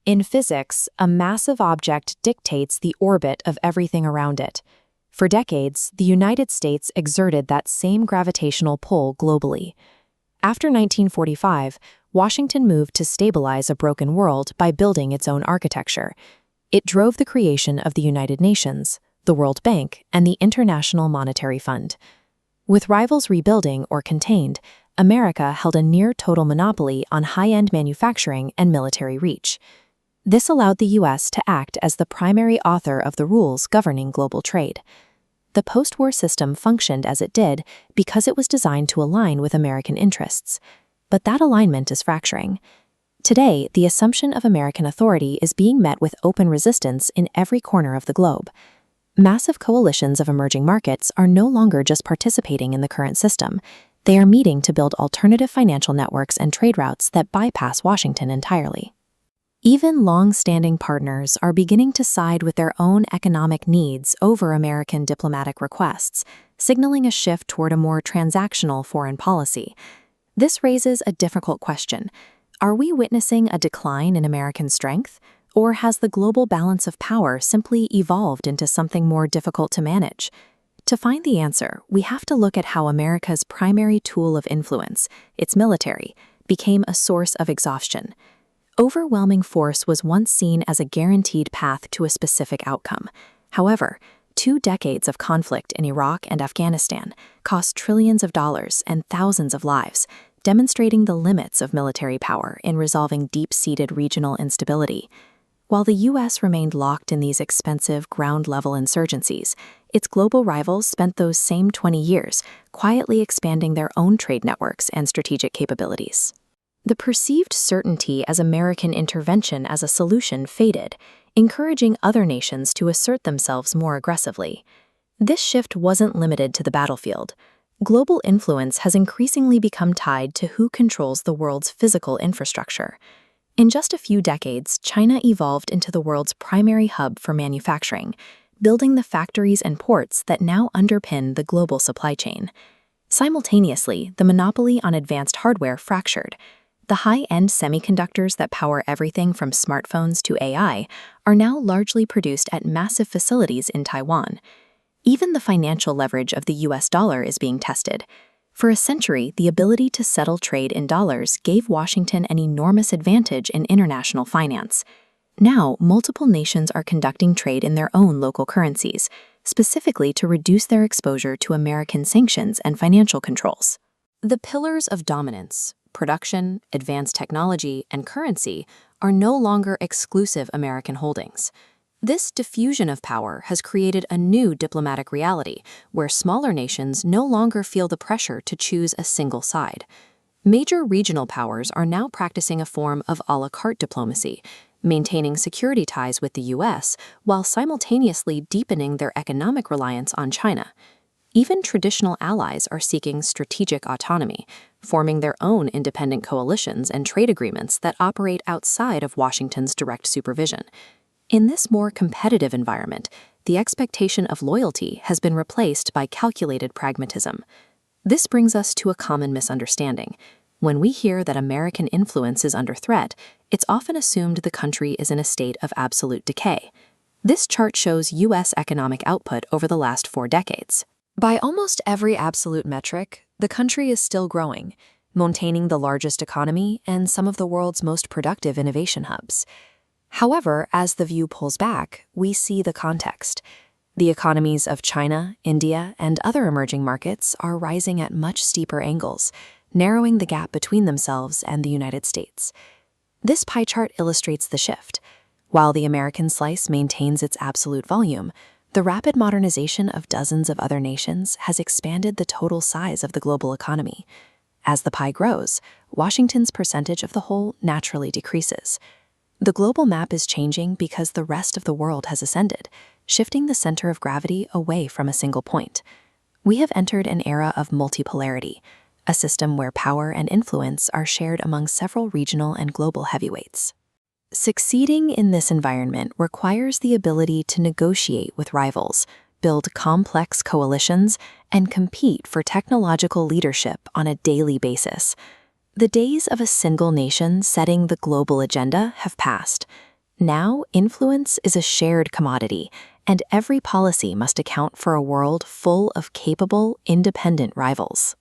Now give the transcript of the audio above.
In physics, a massive object dictates the orbit of everything around it. For decades, the United States exerted that same gravitational pull globally. After 1945, Washington moved to stabilize a broken world by building its own architecture. It drove the creation of the United Nations, the World Bank, and the International Monetary Fund. With rivals rebuilding or contained, America held a near-total monopoly on high-end manufacturing and military reach. This allowed the U.S. to act as the primary author of the rules governing global trade. The post-war system functioned as it did because it was designed to align with American interests. But that alignment is fracturing. Today, the assumption of American authority is being met with open resistance in every corner of the globe. Massive coalitions of emerging markets are no longer just participating in the current system. They are meeting to build alternative financial networks and trade routes that bypass Washington entirely. Even long-standing partners are beginning to side with their own economic needs over American diplomatic requests, signaling a shift toward a more transactional foreign policy. This raises a difficult question. Are we witnessing a decline in American strength, or has the global balance of power simply evolved into something more difficult to manage? To find the answer, we have to look at how America's primary tool of influence, its military, became a source of exhaustion. Overwhelming force was once seen as a guaranteed path to a specific outcome. However, 2 decades of conflict in Iraq and Afghanistan cost trillions of dollars and thousands of lives, demonstrating the limits of military power in resolving deep-seated regional instability. While the U.S. remained locked in these expensive ground-level insurgencies, its global rivals spent those same 20 years quietly expanding their own trade networks and strategic capabilities. The perceived certainty as American intervention as a solution faded, encouraging other nations to assert themselves more aggressively. This shift wasn't limited to the battlefield. Global influence has increasingly become tied to who controls the world's physical infrastructure. In just a few decades, China evolved into the world's primary hub for manufacturing, building the factories and ports that now underpin the global supply chain. Simultaneously, the monopoly on advanced hardware fractured. The high-end semiconductors that power everything from smartphones to AI are now largely produced at massive facilities in Taiwan. Even the financial leverage of the US dollar is being tested. For a century, the ability to settle trade in dollars gave Washington an enormous advantage in international finance. Now, multiple nations are conducting trade in their own local currencies, specifically to reduce their exposure to American sanctions and financial controls. The pillars of dominance, production, advanced technology, and currency are no longer exclusive American holdings. This diffusion of power has created a new diplomatic reality where smaller nations no longer feel the pressure to choose a single side. Major regional powers are now practicing a form of à la carte diplomacy, maintaining security ties with the U.S. while simultaneously deepening their economic reliance on China. Even traditional allies are seeking strategic autonomy, forming their own independent coalitions and trade agreements that operate outside of Washington's direct supervision. In this more competitive environment, the expectation of loyalty has been replaced by calculated pragmatism. This brings us to a common misunderstanding. When we hear that American influence is under threat, it's often assumed the country is in a state of absolute decay. This chart shows U.S. economic output over the last 4 decades. By almost every absolute metric, the country is still growing, maintaining the largest economy and some of the world's most productive innovation hubs. However, as the view pulls back, we see the context. The economies of China, India, and other emerging markets are rising at much steeper angles, narrowing the gap between themselves and the United States. This pie chart illustrates the shift. While the American slice maintains its absolute volume, the rapid modernization of dozens of other nations has expanded the total size of the global economy. As the pie grows, Washington's percentage of the whole naturally decreases. The global map is changing because the rest of the world has ascended, shifting the center of gravity away from a single point. We have entered an era of multipolarity, a system where power and influence are shared among several regional and global heavyweights. Succeeding in this environment requires the ability to negotiate with rivals, build complex coalitions, and compete for technological leadership on a daily basis. The days of a single nation setting the global agenda have passed. Now, influence is a shared commodity, and every policy must account for a world full of capable, independent rivals.